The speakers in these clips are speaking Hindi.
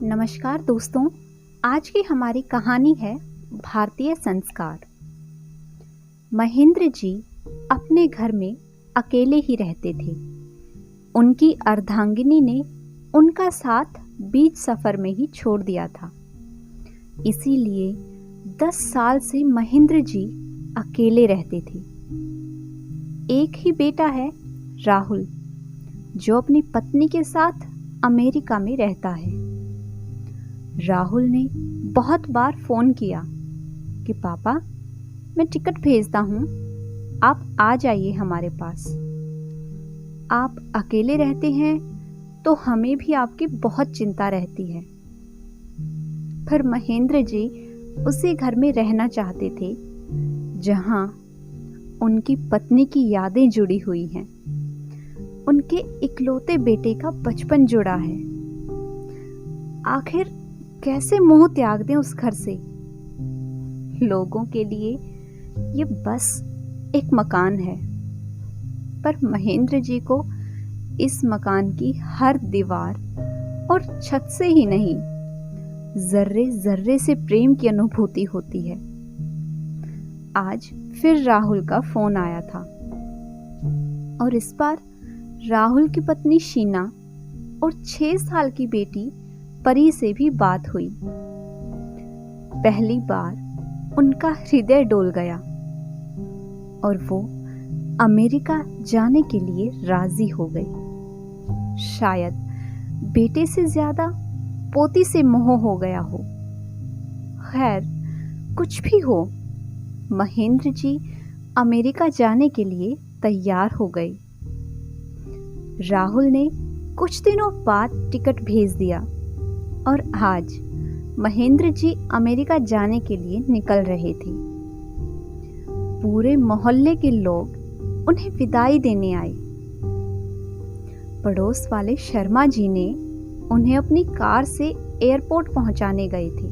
नमस्कार दोस्तों। आज की हमारी कहानी है भारतीय संस्कार। महेंद्र जी अपने घर में अकेले ही रहते थे। उनकी अर्धांगिनी ने उनका साथ बीच सफर में ही छोड़ दिया था। इसीलिए 10 साल से महेंद्र जी अकेले रहते थे। एक ही बेटा है, राहुल, जो अपनी पत्नी के साथ अमेरिका में रहता है। राहुल ने बहुत बार फोन किया कि पापा, मैं टिकट भेजता हूँ, आप आ जाइए हमारे पास। आप अकेले रहते हैं तो हमें भी आपकी बहुत चिंता रहती है। पर महेंद्र जी उसी घर में रहना चाहते थे जहाँ उनकी पत्नी की यादें जुड़ी हुई हैं। उनके इकलौते बेटे का बचपन जुड़ा है। आखिर कैसे मोह त्याग दें उस घर से। लोगों के लिए ये बस एक मकान है, पर महेंद्र जी को इस मकान की हर दीवार और छत से ही नहीं, जर्रे जर्रे से प्रेम की अनुभूति होती है। आज फिर राहुल का फोन आया था और इस बार राहुल की पत्नी शीना और 6 साल की बेटी परी से भी बात हुई। पहली बार उनका हृदय डोल गया और वो अमेरिका जाने के लिए राजी हो गई। शायद बेटे से ज्यादा पोती से मोह हो गया हो। खैर, कुछ भी हो, महेंद्र जी अमेरिका जाने के लिए तैयार हो गए। राहुल ने कुछ दिनों बाद टिकट भेज दिया और आज महेंद्र जी अमेरिका जाने के लिए निकल रहे थे। पूरे मोहल्ले के लोग उन्हें विदाई देने आए। पड़ोस वाले शर्मा जी ने उन्हें अपनी कार से एयरपोर्ट पहुंचाने गए थे।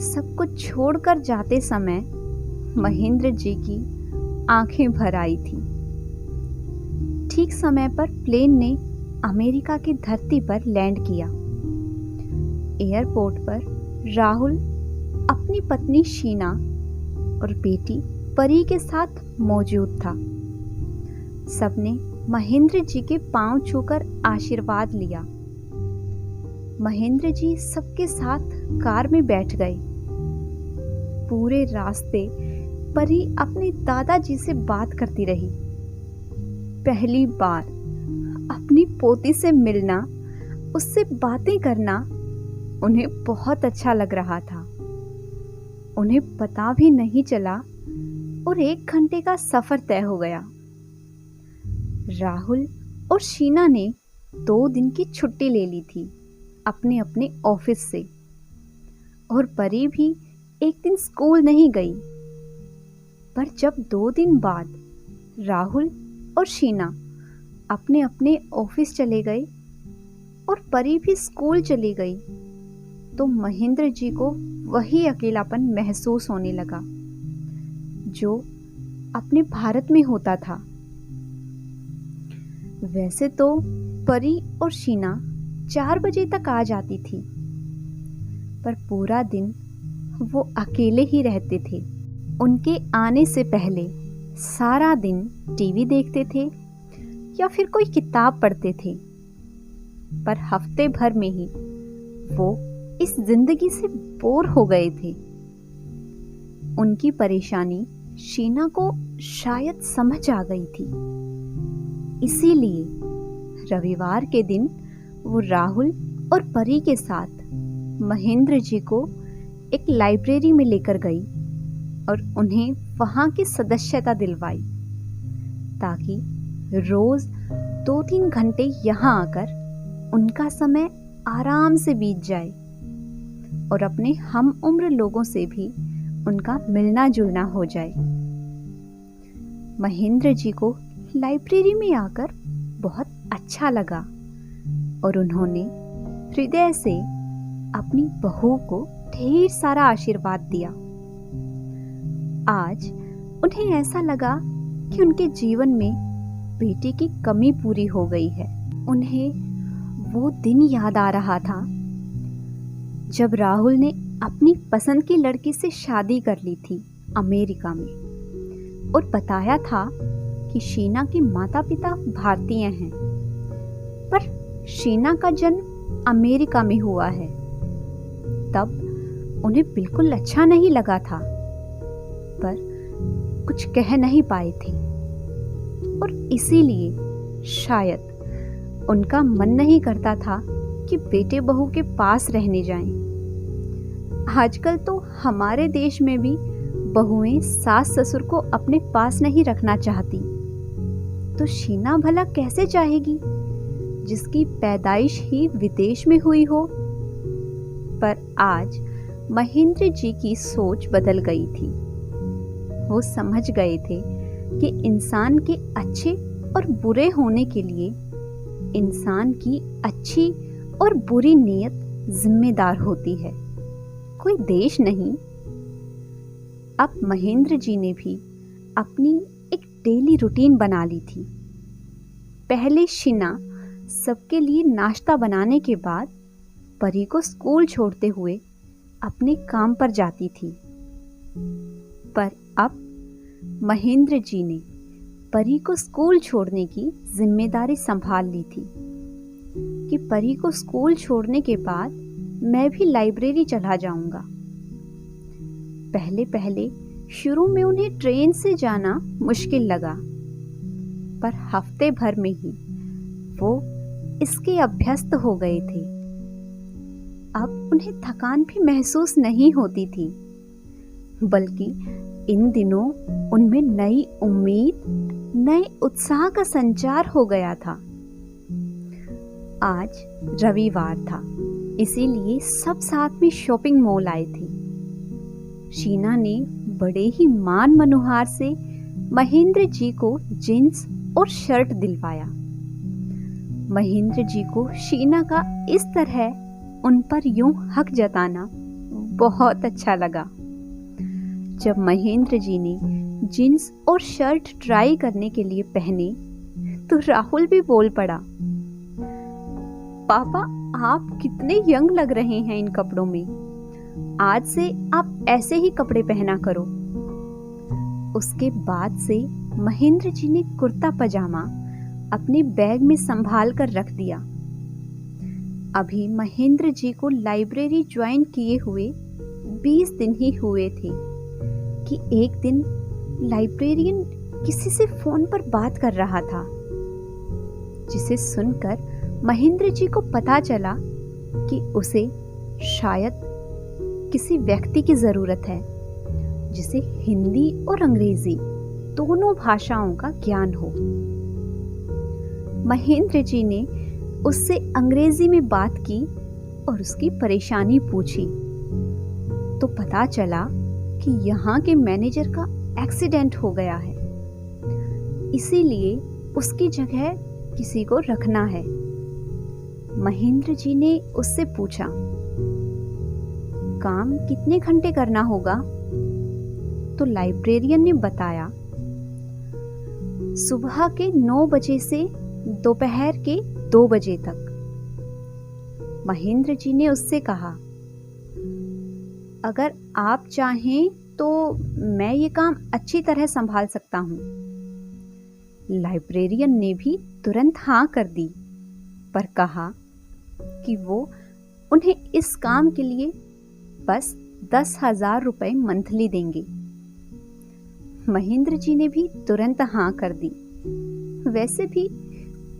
सब कुछ छोड़कर जाते समय महेंद्र जी की आंखें भर आई थी। ठीक समय पर प्लेन ने अमेरिका की धरती पर लैंड किया। एयरपोर्ट पर राहुल अपनी पत्नी शीना और बेटी परी के साथ मौजूद था। सबने महेंद्र जी के पांव छूकर आशीर्वाद लिया। महेंद्र जी सबके साथ कार में बैठ गए। पूरे रास्ते परी अपने दादाजी से बात करती रही। पहली बार अपनी पोती से मिलना, उससे बातें करना उन्हें बहुत अच्छा लग रहा था। उन्हें पता भी नहीं चला और 1 घंटे का सफर तय हो गया। राहुल और शीना ने 2 दिन की छुट्टी ले ली थी अपने अपने ऑफिस से, और परी भी 1 दिन स्कूल नहीं गई। पर जब 2 दिन बाद राहुल और शीना अपने अपने ऑफिस चले गए और परी भी स्कूल चली गई, तो महेंद्र जी को वही अकेलापन महसूस होने लगा जो अपने भारत में होता था। वैसे तो परी और शीना 4 बजे तक आ जाती थी, पर पूरा दिन वो अकेले ही रहते थे। उनके आने से पहले सारा दिन टीवी देखते थे या फिर कोई किताब पढ़ते थे, पर हफ्ते भर में ही वो इस जिंदगी से बोर हो गए थे। उनकी परेशानी शीना को शायद समझ आ गई थी। इसीलिए रविवार के दिन वो राहुल और परी के साथ महेंद्र जी को एक लाइब्रेरी में लेकर गई और उन्हें वहां की सदस्यता दिलवाई, ताकि रोज 2-3 घंटे यहाँ आकर उनका समय आराम से बीत जाए और अपने हम उम्र लोगों से भी उनका मिलना जुलना हो जाए। महेंद्र जी को लाइब्रेरी में आकर बहुत अच्छा लगा और उन्होंने हृदय से अपनी बहू को ढेर सारा आशीर्वाद दिया। आज उन्हें ऐसा लगा कि उनके जीवन में बेटे की कमी पूरी हो गई है। उन्हें वो दिन याद आ रहा था जब राहुल ने अपनी पसंद की लड़की से शादी कर ली थी अमेरिका में, और बताया था कि शीना के माता पिता भारतीय हैं, पर शीना का जन्म अमेरिका में हुआ है। तब उन्हें बिल्कुल अच्छा नहीं लगा था, पर कुछ कह नहीं पाए थे, और इसीलिए शायद उनका मन नहीं करता था कि बेटे बहू के पास रहने जाएं। आजकल तो हमारे देश में भी बहुएं सास ससुर को अपने पास नहीं रखना चाहती, तो शीना भला कैसे चाहेगी जिसकी पैदाइश ही विदेश में हुई हो। पर आज महेंद्र जी की सोच बदल गई थी। वो समझ गए थे कि इंसान के अच्छे और बुरे होने के लिए इंसान की अच्छी और बुरी नीयत जिम्मेदार होती है, कोई देश नहीं। अब महेंद्र जी ने भी अपनी एक डेली रूटीन बना ली थी। पहले शीना सबके लिए नाश्ता बनाने के बाद परी को स्कूल छोड़ते हुए अपने काम पर जाती थी। पर अब महेंद्र जी ने परी को स्कूल छोड़ने की जिम्मेदारी संभाल ली थी कि परी को स्कूल छोड़ने के बाद मैं भी लाइब्रेरी चला जाऊंगा। पहले पहले शुरू में उन्हें ट्रेन से जाना मुश्किल लगा, पर हफ्ते भर में ही वो इसके अभ्यस्त हो गए थे। अब उन्हें थकान भी महसूस नहीं होती थी, बल्कि इन दिनों उनमें नई उम्मीद, नए उत्साह का संचार हो गया था। आज रविवार था, इसीलिए सब साथ में शॉपिंग मॉल आए थे। शीना ने बड़े ही मान मनोहार से महेंद्र जी को जींस और शर्ट दिलवाया। महेंद्र जी को शीना का इस तरह उन पर यूं हक जताना बहुत अच्छा लगा। जब महेंद्र जी ने जींस और शर्ट ट्राई करने के लिए पहने तो राहुल भी बोल पड़ा, पापा आप कितने यंग लग रहे हैं इन कपड़ों में, आज से आप ऐसे ही कपड़े पहना करो। उसके बाद से महेंद्र जी ने कुर्ता पजामा अपने बैग में संभाल कर रख दिया। अभी महेंद्र जी को लाइब्रेरी ज्वाइन किए हुए 20 दिन ही हुए थे कि एक दिन लाइब्रेरियन किसी से फोन पर बात कर रहा था, जिसे सुनकर महेंद्र जी को पता चला कि उसे शायद किसी व्यक्ति की जरूरत है जिसे हिंदी और अंग्रेजी दोनों भाषाओं का ज्ञान हो। महेंद्र जी ने उससे अंग्रेजी में बात की और उसकी परेशानी पूछी, तो पता चला कि यहाँ के मैनेजर का एक्सीडेंट हो गया है, इसीलिए उसकी जगह किसी को रखना है। महेंद्र जी ने उससे पूछा, काम कितने घंटे करना होगा? तो लाइब्रेरियन ने बताया, सुबह के 9 बजे से दोपहर के 2 बजे तक। महेंद्र जी ने उससे कहा, अगर आप चाहें तो मैं ये काम अच्छी तरह संभाल सकता हूँ। लाइब्रेरियन ने भी तुरंत हाँ कर दी, पर कहा कि वो उन्हें इस काम के लिए बस 10,000 रुपए मंथली देंगे। महेंद्र जी ने भी तुरंत हाँ कर दी। वैसे भी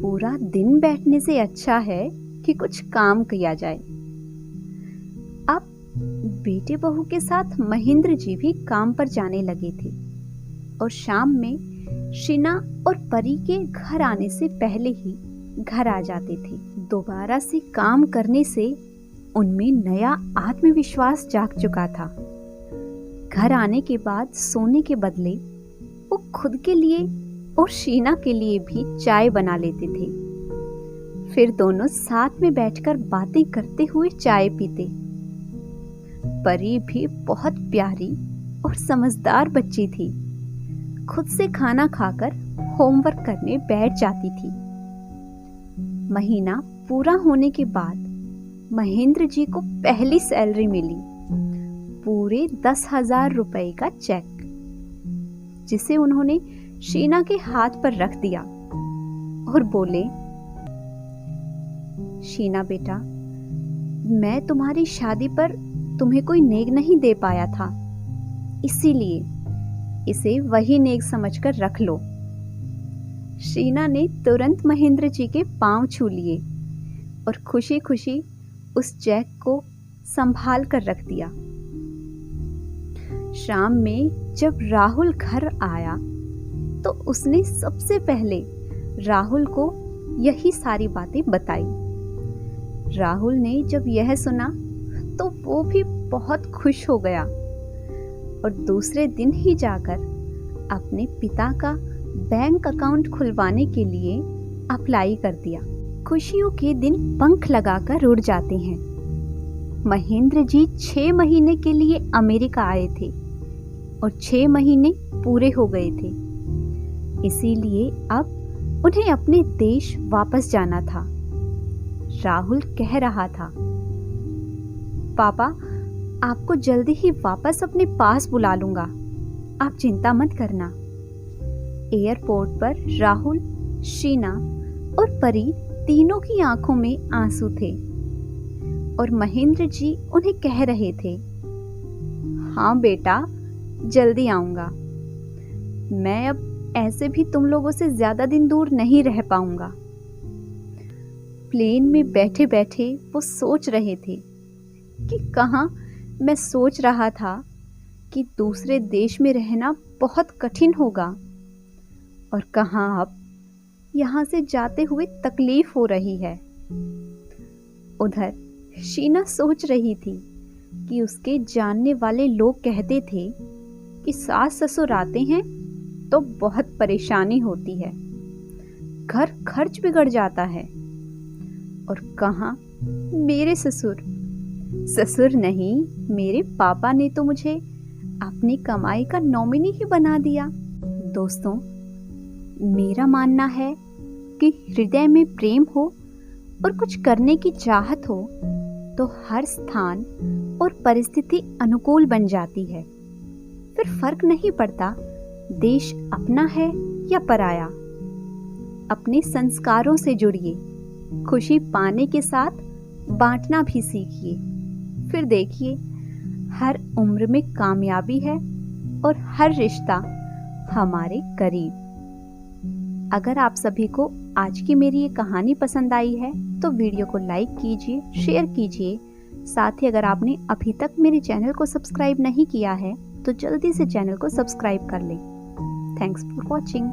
पूरा दिन बैठने से अच्छा है कि कुछ काम किया जाए। अब बेटे बहू के साथ महेंद्र जी भी काम पर जाने लगे थे और शाम में शीना और परी के घर आने से पहले ही घर आ जाते थे। दोबारा से काम करने से उनमें नया आत्मविश्वास जाग चुका था। घर आने के बाद सोने के बदले वो खुद के लिए और शीना के लिए भी चाय बना लेते थे। फिर दोनों साथ में बैठकर बातें करते हुए चाय पीते। परी भी बहुत प्यारी और समझदार बच्ची थी। खुद से खाना खाकर होमवर्क करने बैठ जाती थी। महीना पूरा होने के बाद महेंद्र जी को पहली सैलरी मिली, पूरे 10,000 रुपए का चेक, जिसे उन्होंने शीना के हाथ पर रख दिया और बोले, शीना बेटा, मैं तुम्हारी शादी पर तुम्हें कोई नेक नहीं दे पाया था, इसीलिए इसे वही नेक समझकर रख लो। शीना ने तुरंत महेंद्र जी के पांव छू लिए और खुशी खुशी उस चेक को संभाल कर रख दिया। शाम में जब राहुल घर आया तो उसने सबसे पहले राहुल को यही सारी बातें बताई। राहुल ने जब यह सुना तो वो भी बहुत खुश हो गया और दूसरे दिन ही जाकर अपने पिता का बैंक अकाउंट खुलवाने के लिए अप्लाई कर दिया। खुशियों के दिन पंख लगाकर उड़ जाते हैं। महेंद्र जी 6 महीने के लिए अमेरिका आए थे और 6 महीने पूरे हो गए थे, इसीलिए अब उन्हें अपने देश वापस जाना था। राहुल कह रहा था, पापा, आपको जल्दी ही वापस अपने पास बुला लूंगा, आप चिंता मत करना। एयरपोर्ट पर राहुल, शीना और परी तीनों की आंखों में आंसू थे और महेंद्र जी उन्हें कह रहे थे, हाँ बेटा, जल्दी आऊंगा। मैं अब ऐसे भी तुम लोगों से ज्यादा दिन दूर नहीं रह पाऊंगा। प्लेन में बैठे बैठे वो सोच रहे थे कि कहाँ मैं सोच रहा था कि दूसरे देश में रहना बहुत कठिन होगा और कहाँ अब यहाँ से जाते हुए तकलीफ हो रही है। उधर शीना सोच रही थी कि उसके जानने वाले लोग कहते थे कि सास ससुर आते हैं तो बहुत परेशानी होती है, घर खर्च बिगड़ जाता है। और कहाँ मेरे ससुर नहीं, मेरे पापा ने तो मुझे अपनी कमाई का नॉमिनी ही बना दिया। दोस्तों, मेरा मानना है कि हृदय में प्रेम हो और कुछ करने की चाहत हो तो हर स्थान और परिस्थिति अनुकूल बन जाती है। फिर फर्क नहीं पड़ता देश अपना है या पराया। अपने संस्कारों से जुड़िए, खुशी पाने के साथ बांटना भी सीखिए। फिर देखिए, हर उम्र में कामयाबी है और हर रिश्ता हमारे करीब। अगर आप सभी को आज की मेरी ये कहानी पसंद आई है तो वीडियो को लाइक कीजिए, शेयर कीजिए। साथ ही अगर आपने अभी तक मेरे चैनल को सब्सक्राइब नहीं किया है तो जल्दी से चैनल को सब्सक्राइब कर लें। Thanks for watching.